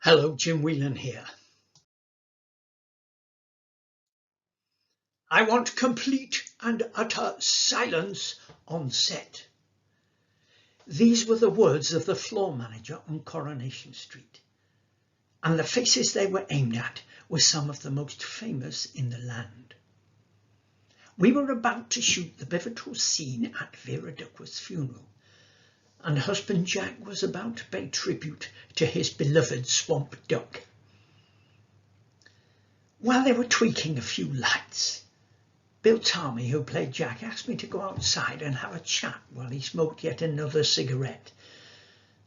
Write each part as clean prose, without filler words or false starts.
Hello, JimWhelan here. I want complete and utter silence on set. These were the words of the floor manager on Coronation Street, and the faces they were aimed at were some of the most famous in the land. We were about to shoot the pivotal scene at Vera Duckworth's funeral, and husband Jack was about to pay tribute to his beloved swamp duck. While they were tweaking a few lights, Bill Tarmy, who played Jack, asked me to go outside and have a chat while he smoked yet another cigarette.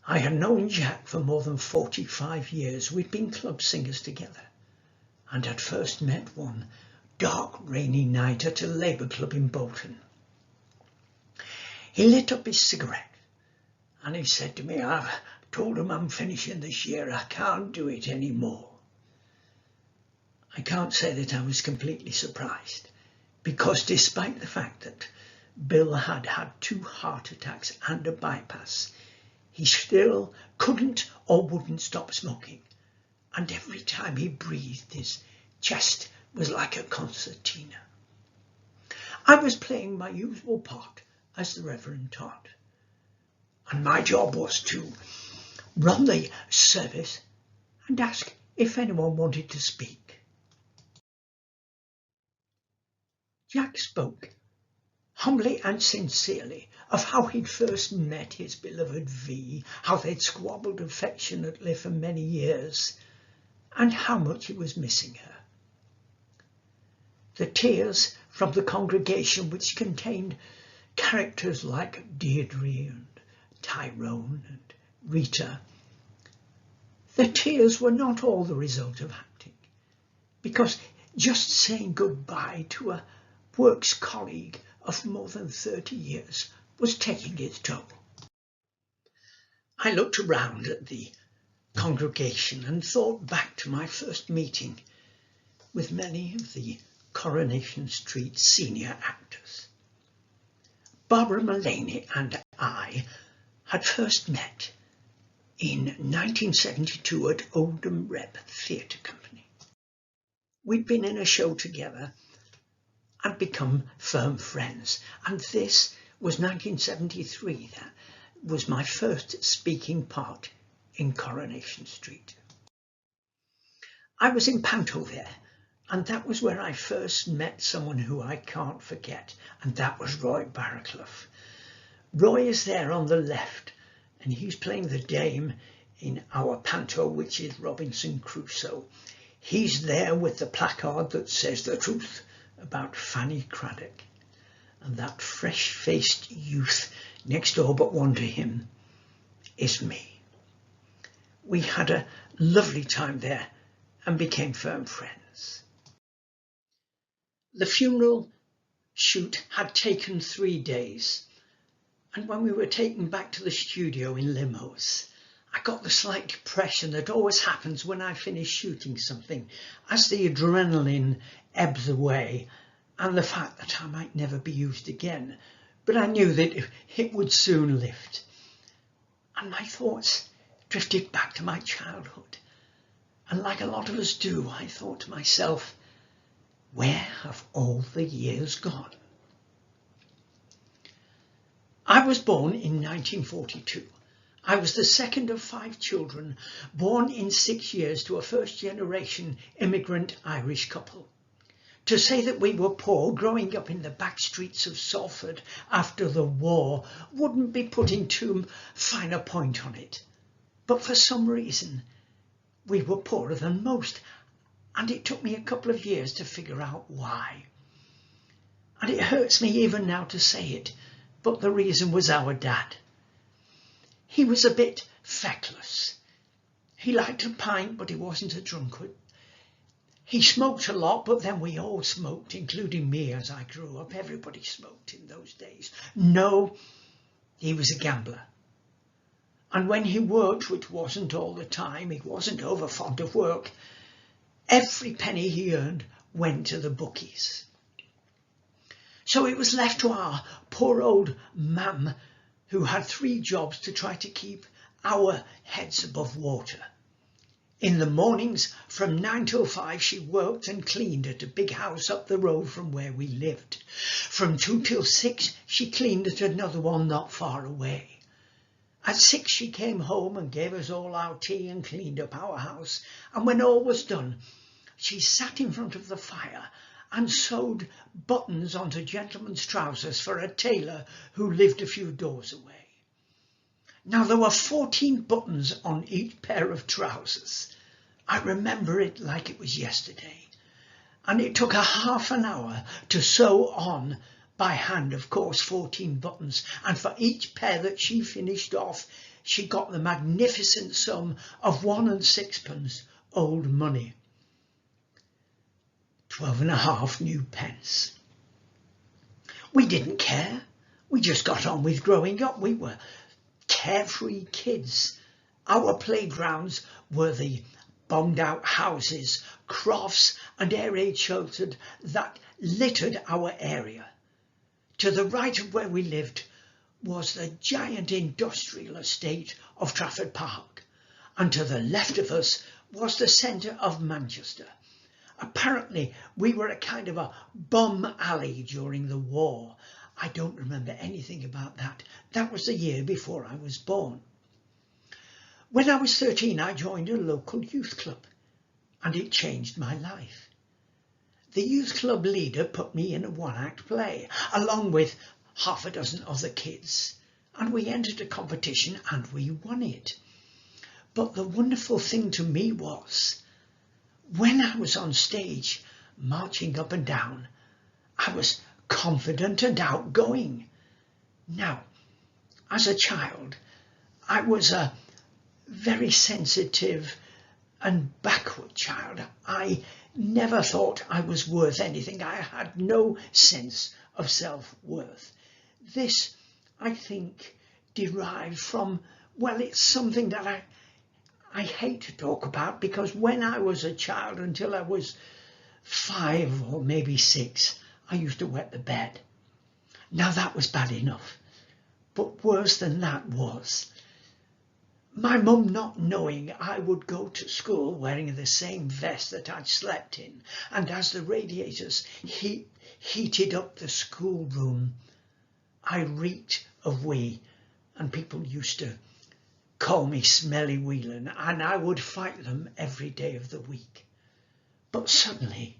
I had known Jack for more than 45 years. We'd been club singers together and had first met one dark, rainy night at a Labour club in Bolton. He lit up his cigarette and he said to me, "I've told him I'm finishing this year. I can't do it anymore." I can't say that I was completely surprised, because despite the fact that Bill had had 2 heart attacks and a bypass, he still couldn't or wouldn't stop smoking. And every time he breathed, his chest was like a concertina. I was playing my usual part as the Reverend Todd, and my job was to run the service and ask if anyone wanted to speak. Jack spoke, humbly and sincerely, of how he'd first met his beloved V, how they'd squabbled affectionately for many years, and how much he was missing her. The tears from the congregation, which contained characters like Deirdre and Tyrone and Rita, the tears were not all the result of acting, because just saying goodbye to a works colleague of more than 30 years was taking its toll. I looked around at the congregation and thought back to my first meeting with many of the Coronation Street senior actors. Barbara Mullaney and I had first met in 1972 at Oldham Rep Theatre Company. We'd been in a show together and become firm friends, and this was 1973. That was my first speaking part in Coronation Street. I was in Panto there, and that was where I first met someone who I can't forget, and that was Roy Barraclough. Roy is there on the left, and he's playing the dame in our Panto, which is Robinson Crusoe. He's there with the placard that says the truth about Fanny Craddock, and that fresh-faced youth next door but one to him is me. We had a lovely time there and became firm friends. The funeral shoot had taken 3 days, and when we were taken back to the studio in limos, I got the slight depression that always happens when I finish shooting something, as the adrenaline ebbs away, and the fact that I might never be used again. But I knew that it would soon lift, and my thoughts drifted back to my childhood. And like a lot of us do, I thought to myself, where have all the years gone? I was born in 1942. I was the second of 5 children, born in 6 years to a first-generation immigrant Irish couple. To say that we were poor growing up in the back streets of Salford after the war wouldn't be putting too fine a point on it. But for some reason, we were poorer than most, and it took me a couple of years to figure out why. And it hurts me even now to say it, but the reason was our dad. He was a bit feckless. He liked a pint, but he wasn't a drunkard. He smoked a lot, but then we all smoked, including me as I grew up. Everybody smoked in those days. No, he was a gambler. And when he worked, which wasn't all the time, he wasn't over fond of work, every penny he earned went to the bookies. So it was left to our poor old mum, who had 3 jobs to try to keep our heads above water. In the mornings from 9 till 5 she worked and cleaned at a big house up the road from where we lived. From 2 till 6 she cleaned at another one not far away. At 6 she came home and gave us all our tea and cleaned up our house, and when all was done she sat in front of the fire and sewed buttons onto gentlemen's trousers for a tailor who lived a few doors away. Now there were 14 buttons on each pair of trousers. I remember it like it was yesterday, and it took her half an hour to sew on by hand, of course, 14 buttons, and for each pair that she finished off she got the magnificent sum of 1 and 6pence old money. 12.5 new pence. We didn't care. We just got on with growing up. We were carefree kids. Our playgrounds were the bombed out houses, crofts and air raid shelters that littered our area. To the right of where we lived was the giant industrial estate of Trafford Park, and to the left of us was the centre of Manchester. Apparently we were a kind of a bum alley during the war. I don't remember anything about that. That was the year before I was born. When I was 13 I joined a local youth club, and it changed my life. The youth club leader put me in a one-act play along with half a dozen other kids, and we entered a competition and we won it. But the wonderful thing to me was, when I was on stage marching up and down, I was confident and outgoing. Now, as a child, I was a very sensitive and backward child. I never thought I was worth anything. I had no sense of self-worth. This, I think, derived from, well, it's something that I hate to talk about, because when I was a child, until I was 5 or maybe 6, I used to wet the bed. Now that was bad enough, but worse than that was my mum not knowing I would go to school wearing the same vest that I'd slept in, and as the radiators heated up the schoolroom, I reeked of wee, and people used to call me Smelly Whelan, and I would fight them every day of the week. But suddenly,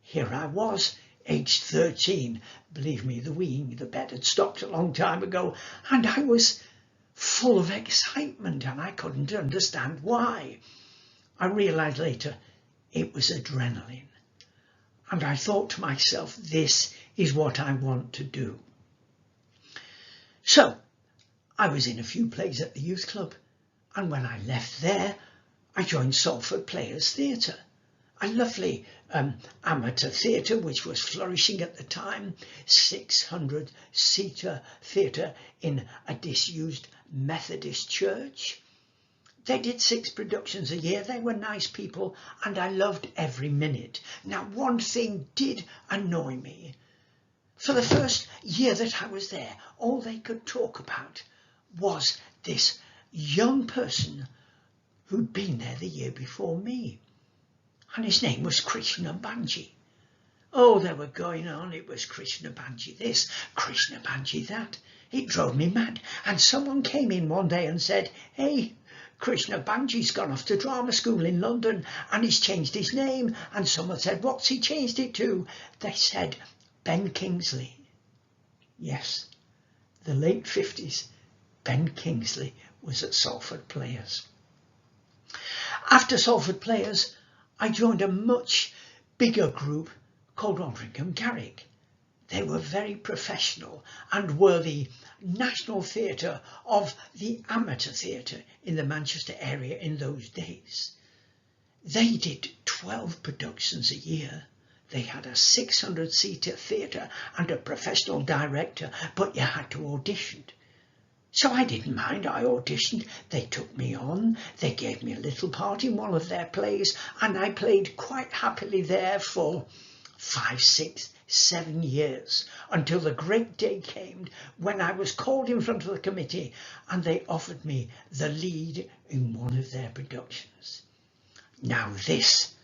here I was, aged 13. Believe me, the weeing, the bed had stopped a long time ago, and I was full of excitement, and I couldn't understand why. I realised later it was adrenaline, and I thought to myself, this is what I want to do. So I was in a few plays at the youth club, and when I left there I joined Salford Players Theatre, a lovely amateur theatre which was flourishing at the time, 600-seater theatre in a disused Methodist church. They did 6 productions a year. They were nice people, and I loved every minute. Now, one thing did annoy me. For the first year that I was there, all they could talk about was this young person who'd been there the year before me, and his name was Krishna Banji. Oh, they were going on. It was Krishna Banji this, Krishna Banji that. It drove me mad. And someone came in one day and said, hey, Krishna Banji's gone off to drama school in London and he's changed his name. And someone said, what's he changed it to? They said, Ben Kingsley. Yes, the late 50s, Ben Kingsley was at Salford Players. After Salford Players, I joined a much bigger group called Aldringham Garrick. They were very professional and were the national theatre of the amateur theatre in the Manchester area in those days. They did 12 productions a year. They had a 600-seater theatre and a professional director, but you had to audition. So I didn't mind. I auditioned. They took me on. They gave me a little part in one of their plays, and I played quite happily there for 5, 6, 7 years, until the great day came when I was called in front of the committee and they offered me the lead in one of their productions. Now this,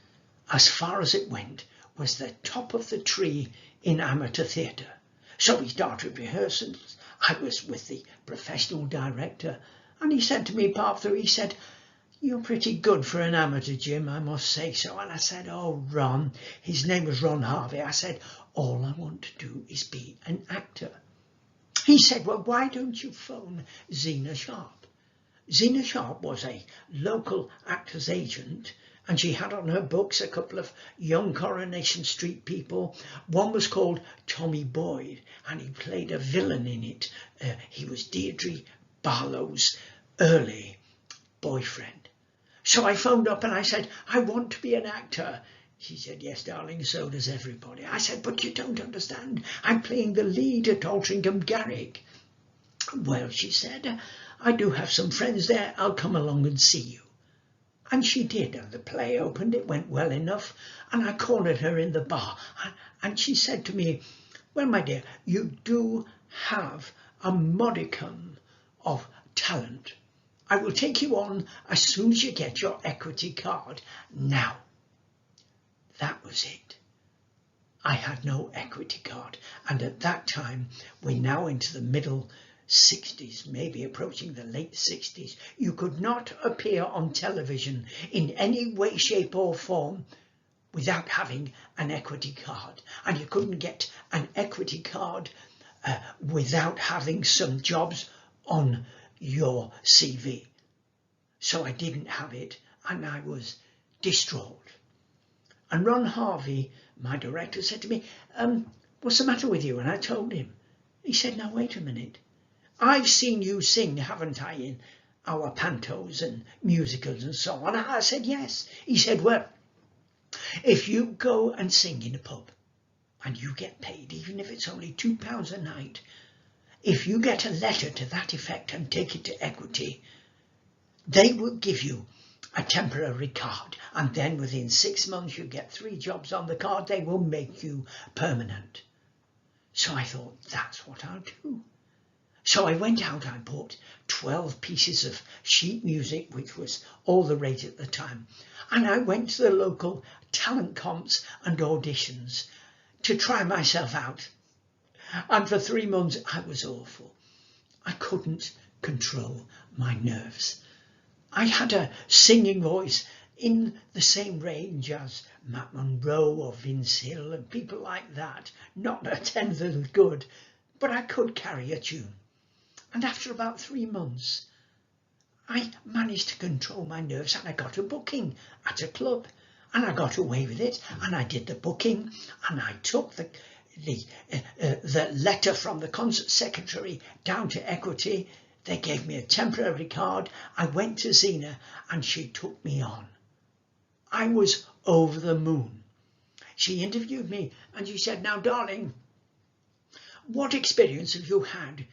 as far as it went, was the top of the tree in amateur theatre. So we started rehearsals. I was with the professional director, and he said to me part through, he said, "You're pretty good for an amateur, Jim, I must say so." And I said, "Oh, Ron," his name was Ron Harvey, I said, "all I want to do is be an actor." He said, "Well, why don't you phone Zena Sharp?" Zena Sharp was a local actor's agent, and she had on her books a couple of young Coronation Street people. One was called Tommy Boyd, and he played a villain in it. He was Deirdre Barlow's early boyfriend. So I phoned up and I said, "I want to be an actor." She said, "Yes, darling, so does everybody." I said, "But you don't understand. I'm playing the lead at Altrincham Garrick." "Well," she said, "I do have some friends there. I'll come along and see you." And she did, and the play opened. It went well enough, and I cornered her in the bar, and she said to me, "Well, my dear, you do have a modicum of talent. I will take you on as soon as you get your equity card." Now, that was it. I had no equity card, and at that time, we're now into the middle 60s, maybe approaching the late 60s. You could not appear on television in any way, shape or form without having an equity card, and you couldn't get an equity card without having some jobs on your CV. So I didn't have it, and I was distraught. And Ron Harvey, my director, said to me, "What's the matter with you?" And I told him. He said, "Now wait a minute. I've seen you sing, haven't I, in our pantos and musicals and so on?" I said, "Yes." He said, "Well, if you go and sing in a pub and you get paid, even if it's only £2 a night, if you get a letter to that effect and take it to equity, they will give you a temporary card, and then within 6 months you get 3 jobs on the card. They will make you permanent." So I thought, that's what I'll do. So I went out, I bought 12 pieces of sheet music, which was all the rage at the time, and I went to the local talent comps and auditions to try myself out. And for 3 months I was awful. I couldn't control my nerves. I had a singing voice in the same range as Matt Monro or Vince Hill and people like that, not a tenth as good, but I could carry a tune. And after about 3 months, I managed to control my nerves, and I got a booking at a club, and I got away with it, and I did the booking, and I took the letter from the concert secretary down to equity. They gave me a temporary card. I went to Zena, and she took me on. I was over the moon. She interviewed me, and she said, "Now, darling, what experience have you had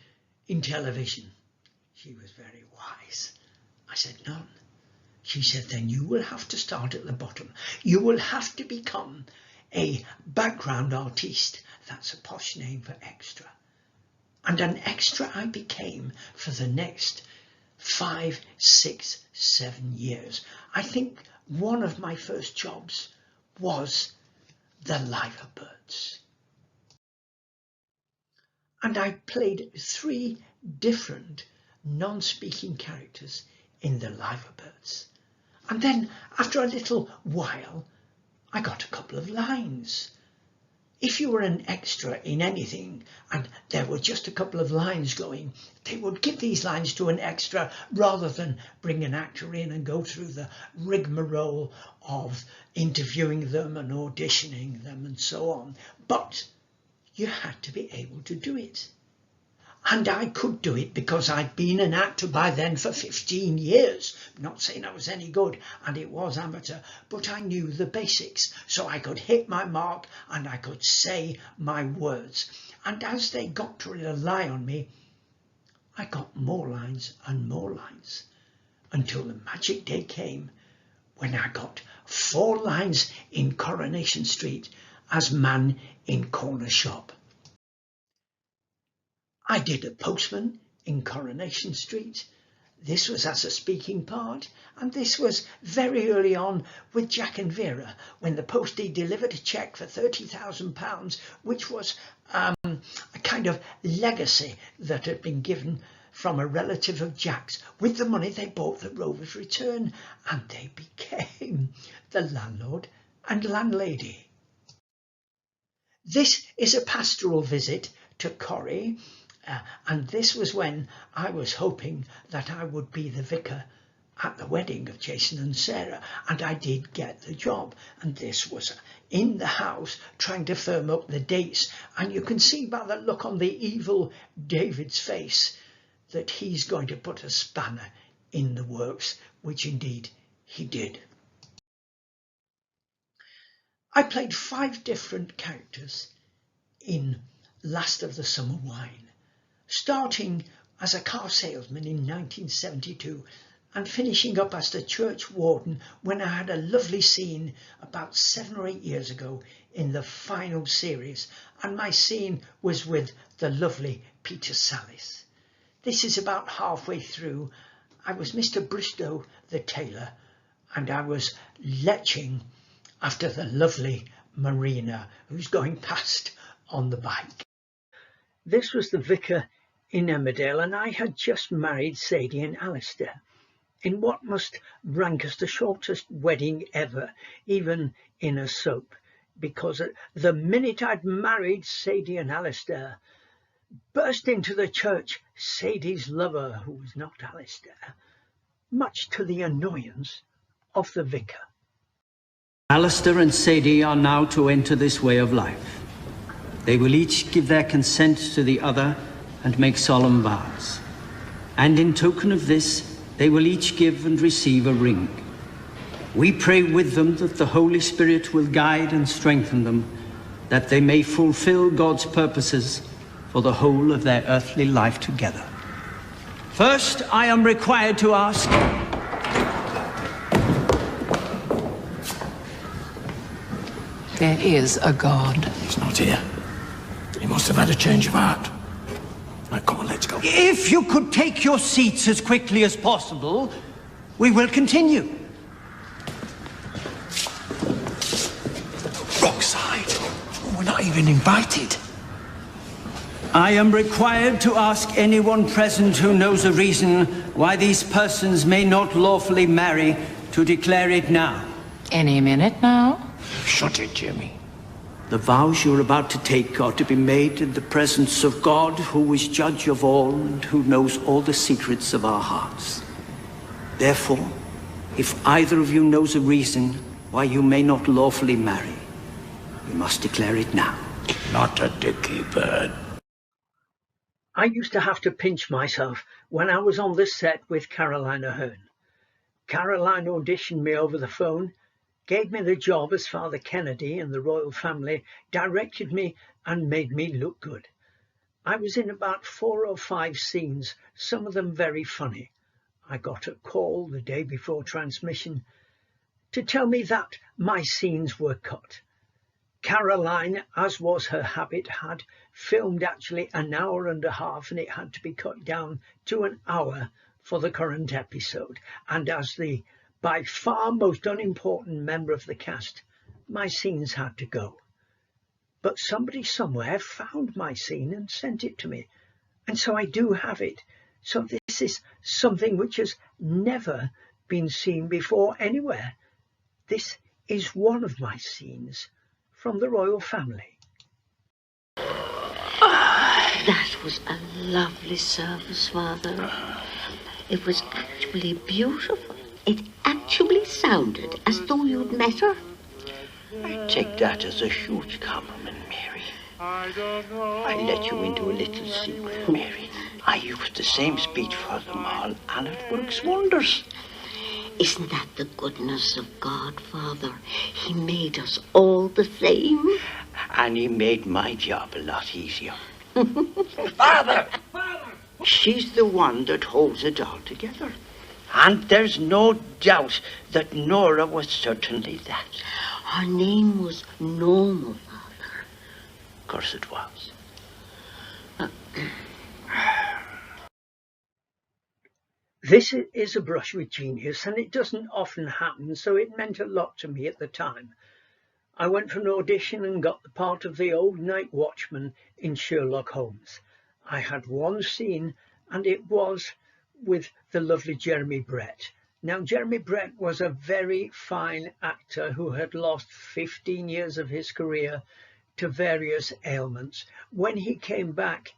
in television?" She was very wise. I said, "None." She said, "Then you will have to start at the bottom. You will have to become a background artiste." That's a posh name for extra. And an extra I became for the next 5, 6, 7 years. I think one of my first jobs was the Liverbirds. And I played 3 different non-speaking characters in the Liverbirds. And then after a little while, I got a couple of lines. If you were an extra in anything and there were just a couple of lines going, they would give these lines to an extra rather than bring an actor in and go through the rigmarole of interviewing them and auditioning them and so on. But you had to be able to do it. And I could do it because I'd been an actor by then for 15 years. Not saying I was any good, and it was amateur, but I knew the basics, so I could hit my mark and I could say my words. And as they got to rely on me, I got more lines and more lines, until the magic day came when I got 4 lines in Coronation Street as man in corner shop. I did a postman in Coronation Street. This was as a speaking part, and this was very early on with Jack and Vera, when the postie delivered a cheque for £30,000, which was a kind of legacy that had been given from a relative of Jack's. With the money they bought the Rover's Return, and they became the landlord and landlady. This is a pastoral visit to Corrie, and this was when I was hoping that I would be the vicar at the wedding of Jason and Sarah, and I did get the job. And this was in the house, trying to firm up the dates, and you can see by the look on the evil David's face that he's going to put a spanner in the works, which indeed he did. I played 5 different characters in Last of the Summer Wine, starting as a car salesman in 1972 and finishing up as the church warden when I had a lovely scene about 7 or 8 years ago in the final series, and my scene was with the lovely Peter Sallis. This is about halfway through. I was Mr. Bristow the tailor, and I was leching after the lovely Marina, who's going past on the bike. This was the vicar in Emmerdale, and I had just married Sadie and Alistair in what must rank as the shortest wedding ever, even in a soap, because the minute I'd married Sadie and Alistair, burst into the church Sadie's lover, who was not Alistair, much to the annoyance of the vicar. Alistair and Sadie are now to enter this way of life. They will each give their consent to the other and make solemn vows. And in token of this, they will each give and receive a ring. We pray with them that the Holy Spirit will guide and strengthen them, that they may fulfill God's purposes for the whole of their earthly life together. First, I am required to ask... There is a God. He's not here. He must have had a change of heart. Right, come on, let's go. If you could take your seats as quickly as possible, we will continue. Wrong side. We're not even invited. I am required to ask anyone present who knows a reason why these persons may not lawfully marry to declare it now. Any minute now? Shut it, Jimmy. The vows you're about to take are to be made in the presence of God, who is judge of all and who knows all the secrets of our hearts. Therefore, if either of you knows a reason why you may not lawfully marry, you must declare it now. Not a dicky bird. I used to have to pinch myself when I was on the set with Caroline Aherne. Caroline auditioned me over the phone, gave me the job as Father Kennedy in the royal family, directed me and made me look good. I was in about 4 or 5 scenes, some of them very funny. I got a call the day before transmission to tell me that my scenes were cut. Caroline, as was her habit, had filmed actually an hour and a half, and it had to be cut down to an hour for the current episode. And as the by far most unimportant member of the cast, my scenes had to go. But somebody somewhere found my scene and sent it to me, and so I do have it. So this is something which has never been seen before anywhere. This is one of my scenes from the royal family. That was a lovely service, Father. It was actually beautiful. It actually sounded as though you'd met her. I take that as a huge compliment, Mary. I let you into a little secret, Mary. I use the same speech for them all, and it works wonders. Isn't that the goodness of God, Father? He made us all the same. And he made my job a lot easier. Father! She's the one that holds it all together. And there's no doubt that Nora was certainly that. Her name was Normal, Father. course it was. This is a brush with genius, and it doesn't often happen, so it meant a lot to me at the time. I went for an audition and got the part of the old night watchman in Sherlock Holmes. I had one scene, and it was with the lovely Jeremy Brett. Now, Jeremy Brett was a very fine actor who had lost 15 years of his career to various ailments. When he came back,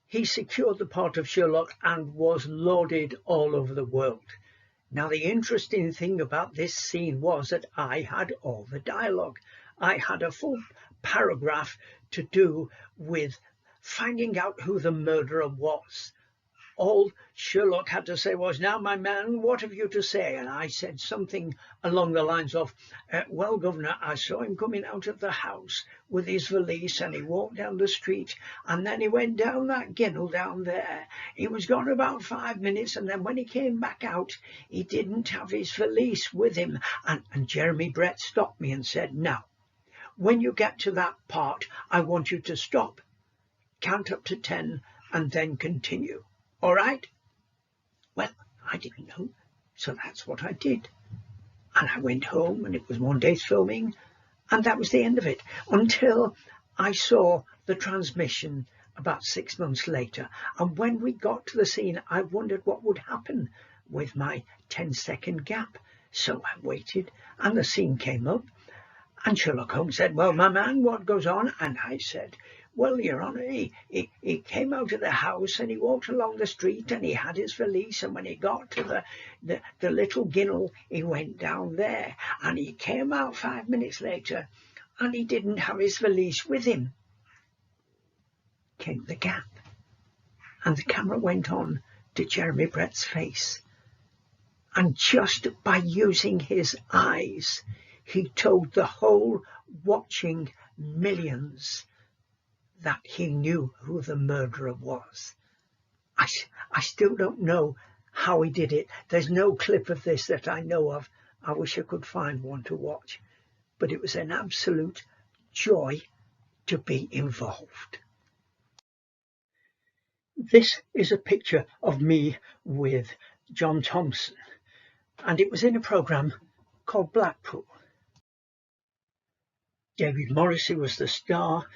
he secured the part of Sherlock and was lauded all over the world. Now, the interesting thing about this scene was that I had all the dialogue. I had a full paragraph to do with finding out who the murderer was. All Sherlock had to say was, "Now, my man, what have you to say?" And I said something along the lines of, "Well, Governor, I saw him coming out of the house with his valise, and he walked down the street, and then he went down that ginnel down there. He was gone about 5 minutes, and then when he came back out, he didn't have his valise with him." And Jeremy Brett stopped me and said, "Now, when you get to that part, I want you to stop, count up to 10, and then continue. All right?" Well, I didn't know, so that's what I did. And I went home, and it was one day's filming, and that was the end of it, until I saw the transmission about 6 months later. And when we got to the scene, I wondered what would happen with my 10-second gap. So I waited, and the scene came up, and Sherlock Holmes said, "Well, my man, what goes on?" And I said, "Well, Your Honour, he came out of the house and he walked along the street and he had his valise, and when he got to the little ginnel, he went down there, and he came out 5 minutes later and he didn't have his valise with him." Came the gap, and the camera went on to Jeremy Brett's face, and just by using his eyes, he told the whole watching millions that he knew who the murderer was. I still don't know how he did it. There's no clip of this that I know of. I wish I could find one to watch. But it was an absolute joy to be involved. This is a picture of me with John Thompson, and it was in a programme called Blackpool. David Morrissey was the star.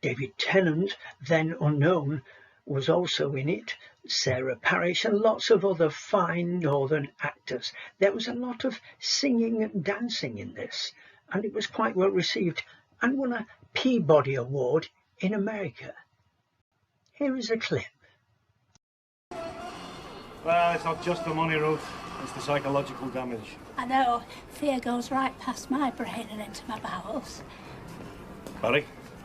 David Tennant, then unknown, was also in it. Sarah Parish and lots of other fine northern actors. There was a lot of singing and dancing in this, and it was quite well received and won a Peabody Award in America. Here is a clip. Well, it's not just the money, Ruth. It's the psychological damage. I know. Fear goes right past my brain and into my bowels. Barry,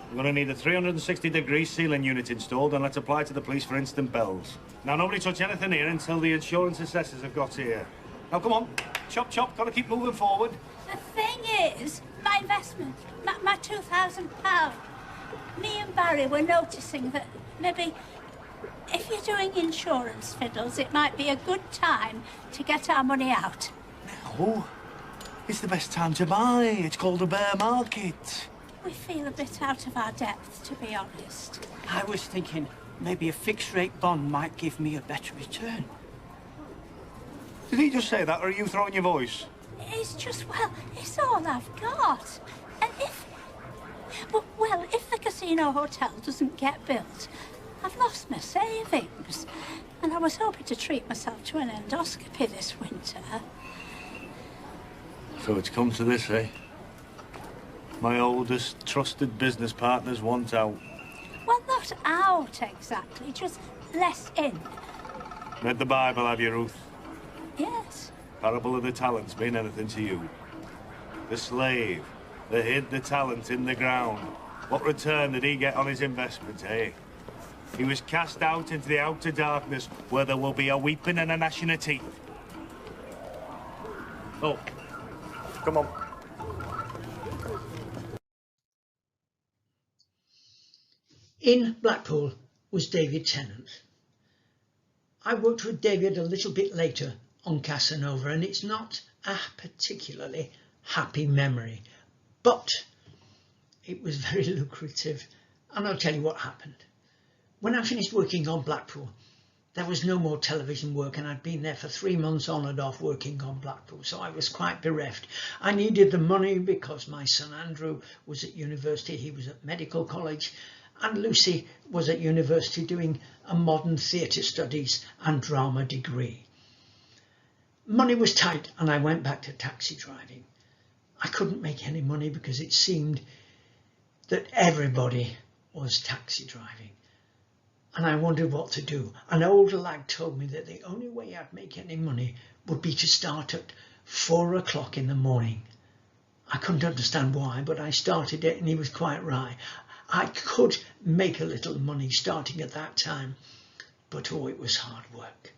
we're going to need a 360-degree ceiling unit installed, and let's apply to the police for instant bells. Now, nobody touch anything here until the insurance assessors have got here. Now, come on. Chop, chop. Got to keep moving forward. The thing is, my investment, my £2,000. Me and Barry were noticing that maybe if you're doing insurance fiddles, it might be a good time to get our money out. No. It's the best time to buy. It's called a bear market. We feel a bit out of our depth, to be honest. I was thinking maybe a fixed-rate bond might give me a better return. Did he just say that, or are you throwing your voice? It's just, well, it's all I've got. And if the casino hotel doesn't get built, I've lost my savings. And I was hoping to treat myself to an endoscopy this winter. So it's come to this, eh? My oldest trusted business partners want out. Well, not out exactly, just less in. Read the Bible, have you, Ruth? Yes. Parable of the talents mean anything to you? The slave that hid the talent in the ground. What return did he get on his investment, eh? He was cast out into the outer darkness where there will be a weeping and a gnashing of teeth. Oh, come on. In Blackpool was David Tennant. I worked with David a little bit later on Casanova, and it's not a particularly happy memory, but it was very lucrative And I'll tell you what happened. When I finished working on Blackpool, there was no more television work, and I'd been there for 3 months on and off working on Blackpool, so I was quite bereft. I needed the money because my son Andrew was at university, he was at medical college, and Lucy was at university doing a modern theatre studies and drama degree. Money was tight, and I went back to taxi driving. I couldn't make any money because it seemed that everybody was taxi driving. And I wondered what to do. An older lad told me that the only way I'd make any money would be to start at 4 o'clock in the morning. I couldn't understand why, but I started it and he was quite right. I could make a little money starting at that time, but oh, it was hard work.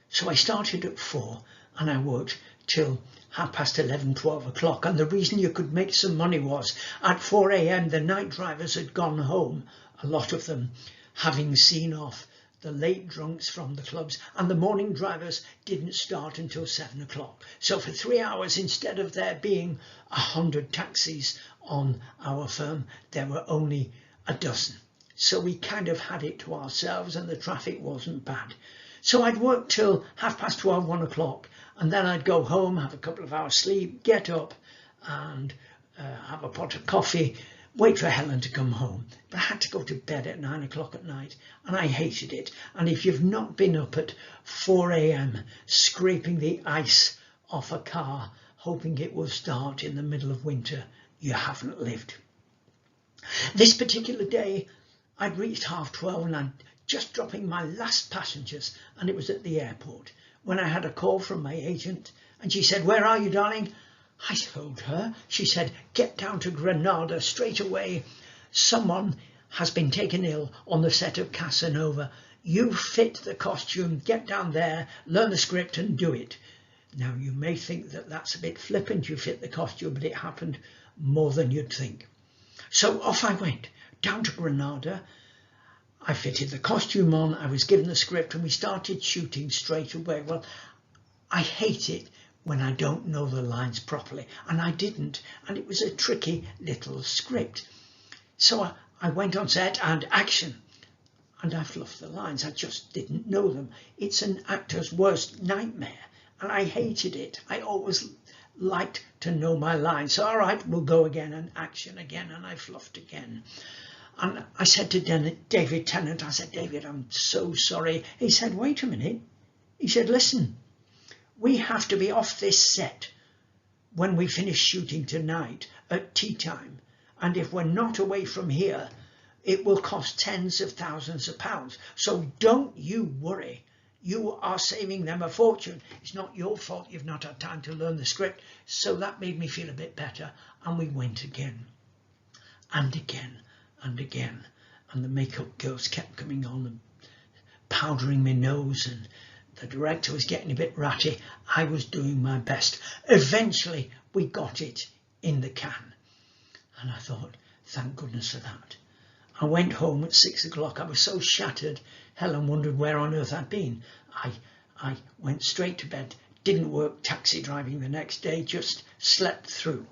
So I started at 4 and I worked till 11:30, 12 o'clock. And the reason you could make some money was at 4 a.m. the night drivers had gone home, a lot of them, having seen off the late drunks from the clubs, and the morning drivers didn't start until 7 o'clock. So for 3 hours, instead of there being 100 taxis on our firm, there were only a dozen. So we kind of had it to ourselves and the traffic wasn't bad. So I'd work till 12:30, 1 o'clock, and then I'd go home, have a couple of hours sleep, get up and have a pot of coffee, wait for Helen to come home. But I had to go to bed at 9 o'clock at night, and I hated it. And if you've not been up at 4 a.m. scraping the ice off a car, hoping it will start in the middle of winter, you haven't lived. This particular day, I'd reached 12:30 and I'd just dropping my last passengers, and it was at the airport, when I had a call from my agent, and she said, "Where are you, darling?" I told her. She said, "Get down to Granada straight away. Someone has been taken ill on the set of Casanova. You fit the costume, get down there, learn the script and do it." Now you may think that that's a bit flippant, you fit the costume, but it happened more than you'd think. So off I went, down to Granada. I fitted the costume on, I was given the script, and we started shooting straight away. Well, I hate it when I don't know the lines properly, and I didn't, and it was a tricky little script. So I went on set and action, and I fluffed the lines. I just didn't know them. It's an actor's worst nightmare, and I hated it. I always liked to know my lines. So all right, we'll go again, and action again, and I fluffed again. And I said to David Tennant, I said, "David, I'm so sorry." He said, "Wait a minute." He said, "Listen, we have to be off this set when we finish shooting tonight at tea time. And if we're not away from here, it will cost tens of thousands of pounds. So don't you worry. You are saving them a fortune. It's not your fault you've not had time to learn the script." So that made me feel a bit better. And we went again and again and again. And the makeup girls kept coming on and powdering my nose, and the director was getting a bit ratty. I was doing my best. Eventually we got it in the can, and I thought, thank goodness for that. I went home at 6 o'clock. I was so shattered, Helen wondered where on earth I'd been. I went straight to bed, didn't work taxi driving the next day, just slept through.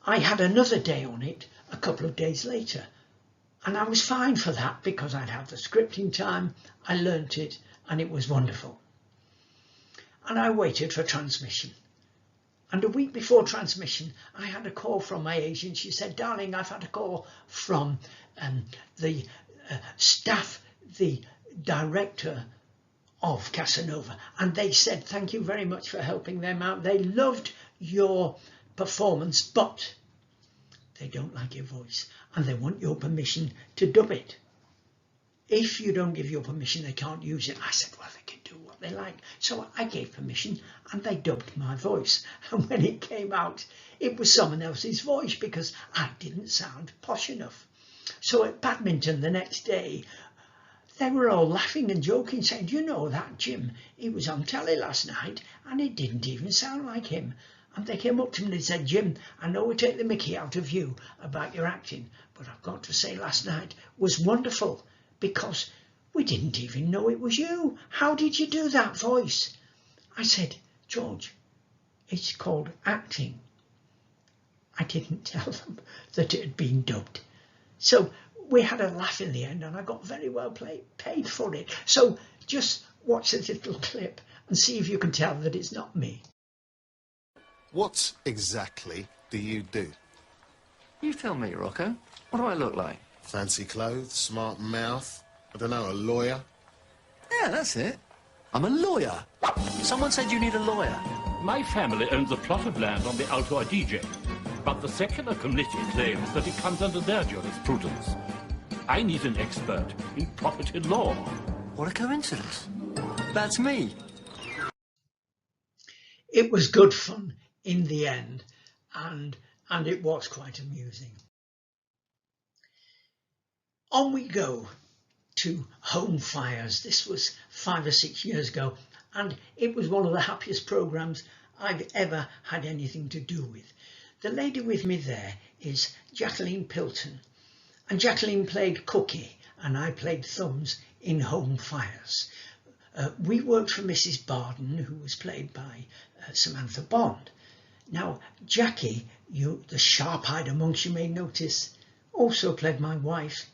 I had another day on it a couple of days later, and I was fine for that because I'd had the scripting time, I learnt it, and it was wonderful. And I waited for transmission. And a week before transmission, I had a call from my agent. She said, "Darling, I've had a call from the staff, the director of Casanova, and they said thank you very much for helping them out. They loved your performance, but they don't like your voice, and they want your permission to dub it. If you don't give your permission, they can't use it." I said, "Well, they can do what they like." So I gave permission, and they dubbed my voice. And when it came out, it was someone else's voice because I didn't sound posh enough. So at badminton the next day, they were all laughing and joking, saying, "You know that Jim, he was on telly last night, and it didn't even sound like him." And they came up to me and they said, "Jim, I know we take the mickey out of you about your acting, but I've got to say last night was wonderful because we didn't even know it was you. How did you do that voice?" I said, "George, it's called acting." I didn't tell them that it had been dubbed. So we had a laugh in the end, and I got very well paid for it. So just watch this little clip and see if you can tell that it's not me. What exactly do you do? You tell me, Rocco. What do I look like? Fancy clothes, smart mouth, I don't know, a lawyer? Yeah, that's it. I'm a lawyer. Someone said you need a lawyer. My family owns a plot of land on the Alto Adige, but the secular committee claims that it comes under their jurisprudence. I need an expert in property law. What a coincidence. That's me. It was good fun in the end, and it was quite amusing. On we go to Home Fires. This was 5 or 6 years ago, and it was one of the happiest programmes I've ever had anything to do with. The lady with me there is Jacqueline Pilton, and Jacqueline played Cookie and I played Thumbs in Home Fires. We worked for Mrs. Barden, who was played by Samantha Bond. Now, Jackie, the sharp-eyed amongst you may notice, also played my wife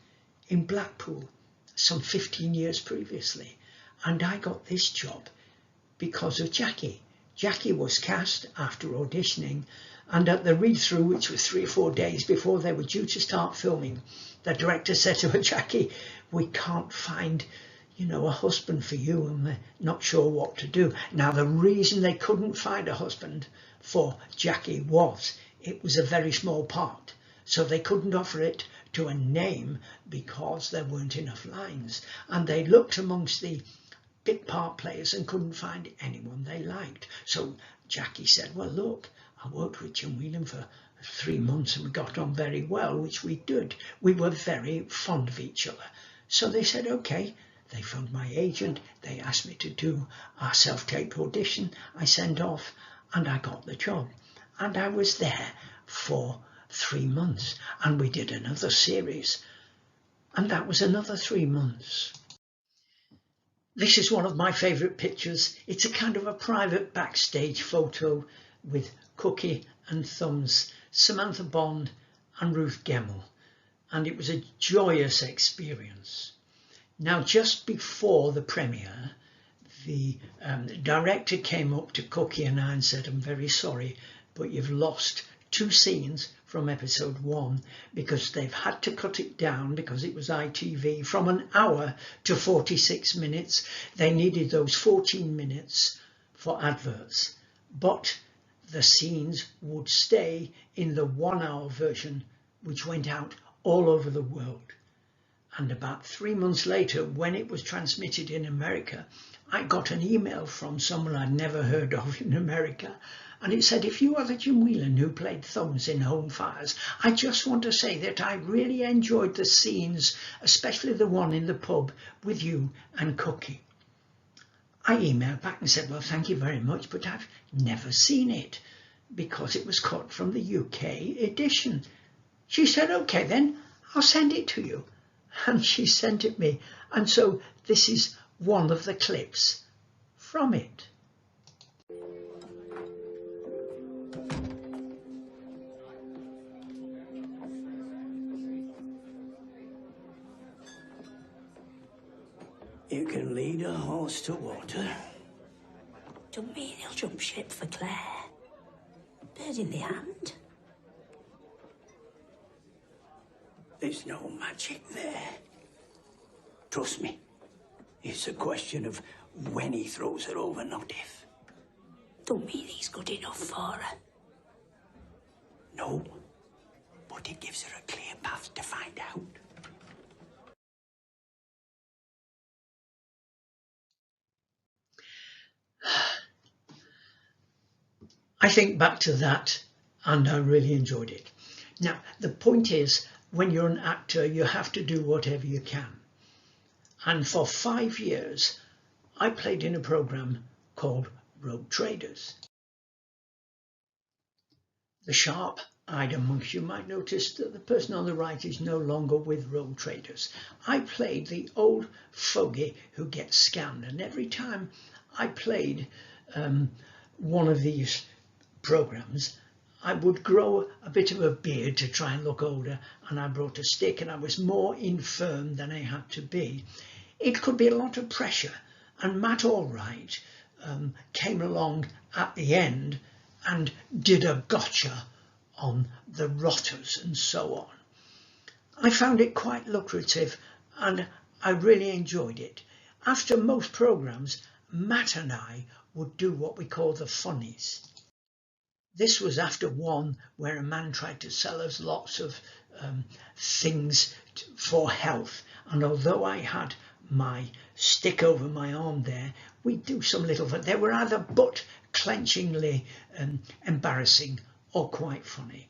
in Blackpool some 15 years previously. And I got this job because of Jackie. Jackie was cast after auditioning, and at the read-through, which was 3 or 4 days before they were due to start filming, the director said to her, Jackie, we can't find, a husband for you, and they're not sure what to do. Now, the reason they couldn't find a husband for Jackie was it was a very small part, so they couldn't offer it to a name because there weren't enough lines, and they looked amongst the bit part players and couldn't find anyone they liked. So Jackie said, well, look, I worked with JimWhelan for 3 months and we got on very well, which we did. We were very fond of each other. So they said, okay. They phoned my agent. They asked me to do our self-tape audition. I sent off and I got the job. And I was there for 3 months, and we did another series. And that was another 3 months. This is one of my favourite pictures. It's a kind of a private backstage photo with Cookie and Thumbs, Samantha Bond and Ruth Gemmell. And it was a joyous experience. Now, just before the premiere, the director came up to Cookie and I and said, I'm very sorry, but you've lost 2 scenes from episode 1 because they've had to cut it down because it was ITV from an hour to 46 minutes. They needed those 14 minutes for adverts, but the scenes would stay in the 1-hour version, which went out all over the world. And about 3 months later, when it was transmitted in America, I got an email from someone I'd never heard of in America. And it said, if you are the JimWhelan who played Thumbs in Home Fires, I just want to say that I really enjoyed the scenes, especially the one in the pub with you and Cookie. I emailed back and said, well, thank you very much, but I've never seen it because it was cut from the UK edition. She said, okay, then I'll send it to you. And she sent it me. And so this is one of the clips from it. You can lead a horse to water. Don't mean he'll jump ship for Claire. Bird in the hand. There's no magic there. Trust me. It's a question of when he throws her over, not if. Don't mean he's good enough for her. No, but it gives her a clear path to find out. I think back to that and I really enjoyed it. Now, the point is, when you're an actor, you have to do whatever you can. And for 5 years, I played in a programme called Rogue Traders. The sharp-eyed amongst you might notice that the person on the right is no longer with Rogue Traders. I played the old fogey who gets scammed, and every time I played one of these programmes, I would grow a bit of a beard to try and look older, and I brought a stick, and I was more infirm than I had to be. It could be a lot of pressure, and Matt Allwright came along at the end and did a gotcha on the rotters and so on. I found it quite lucrative and I really enjoyed it. After most programmes, Matt and I would do what we call the funnies. This was after one where a man tried to sell us lots of things for health, and although I had my stick over my arm there, we'd do some little, but they were either butt-clenchingly embarrassing or quite funny.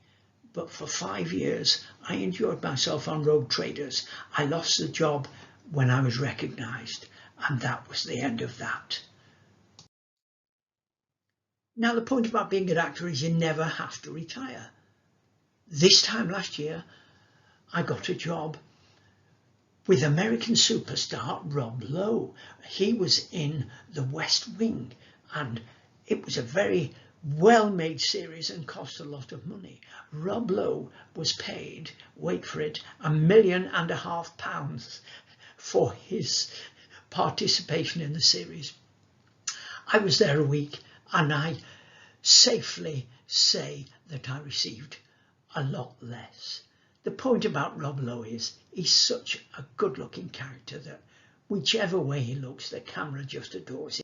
But for 5 years I enjoyed myself on Road Traders. I lost the job when I was recognised, and that was the end of that. Now, the point about being an actor is you never have to retire. This time last year, I got a job with American superstar Rob Lowe. He was in The West Wing, and it was a very well-made series and cost a lot of money. Rob Lowe was paid, wait for it, £1.5 million for his participation in the series. I was there a week, and I safely say that I received a lot less. The point about Rob Lowe is he's such a good-looking character that whichever way he looks, the camera just adores him.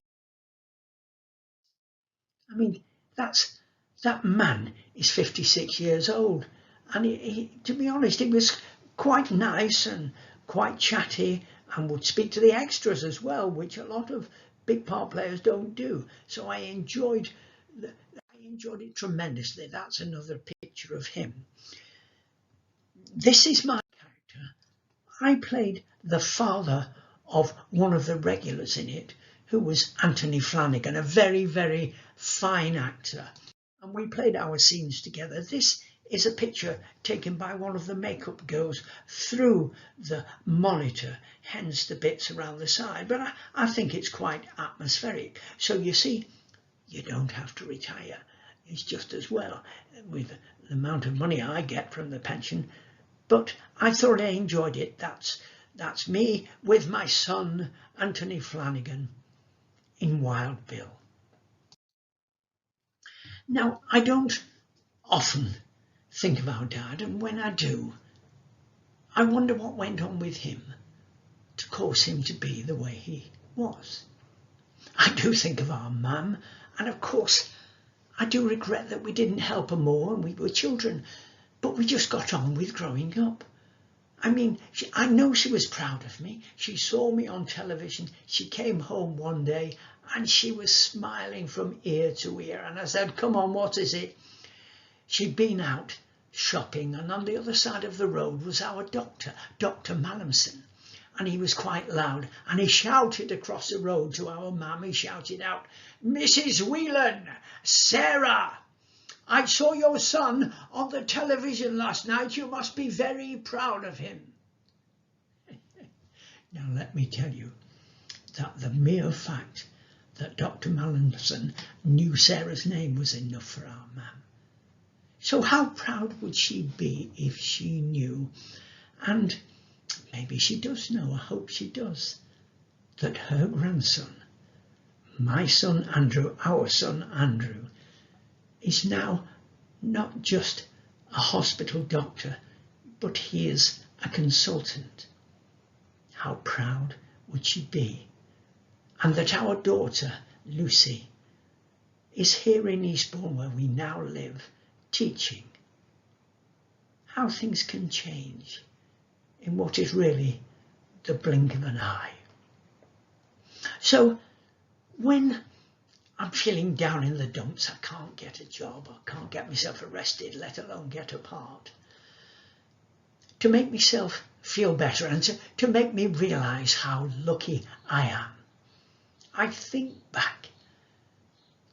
I mean, that man is 56 years old, and he, to be honest, he was quite nice and quite chatty and would speak to the extras as well, which a lot of big part players don't do. So I enjoyed it tremendously. That's another picture of him. This is my character. I played the father of one of the regulars in it, who was Anthony Flanagan, a very, very fine actor. And we played our scenes together. This is a picture taken by one of the makeup girls through the monitor, hence the bits around the side. But I think it's quite atmospheric. So you see, you don't have to retire. It's just as well with the amount of money I get from the pension. But I thoroughly enjoyed it. That's me with my son, Anthony Flanagan, in Wild Bill. Now, I don't often think about Dad, and when I do, I wonder what went on with him to cause him to be the way he was. I do think of our mum, and of course I do regret that we didn't help her more and we were children, but we just got on with growing up. I mean, I know she was proud of me. She saw me on television. She came home one day and she was smiling from ear to ear. And I said, "Come on, what is it?" She'd been out shopping, and on the other side of the road was our doctor, Dr. Mallinson. And he was quite loud, and he shouted across the road to our mum. He shouted out, "Mrs. Whelan, Sarah, I saw your son on the television last night. You must be very proud of him." Now let me tell you that the mere fact that Dr. Mallinson knew Sarah's name was enough for our mum. So how proud would she be if she knew, and maybe she does know, I hope she does, that her grandson, my son Andrew, our son Andrew, is now not just a hospital doctor, but he is a consultant. How proud would she be? And that our daughter, Lucy, is here in Eastbourne, where we now live, teaching. How things can change in what is really the blink of an eye. So when I'm feeling down in the dumps, I can't get a job, I can't get myself arrested, let alone get a part, to make myself feel better and to make me realise how lucky I am, I think back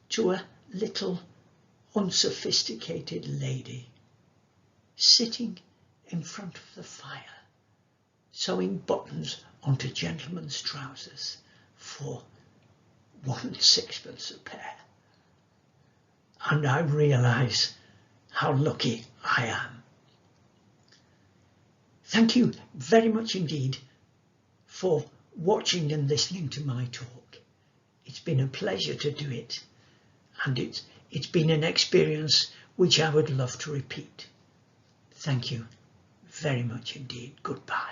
to a little unsophisticated lady sitting in front of the fire, sewing buttons onto gentlemen's trousers for 1 6p a pair. And I realise how lucky I am. Thank you very much indeed for watching and listening to my talk. It's been a pleasure to do it, and it's been an experience which I would love to repeat. Thank you very much indeed. Goodbye.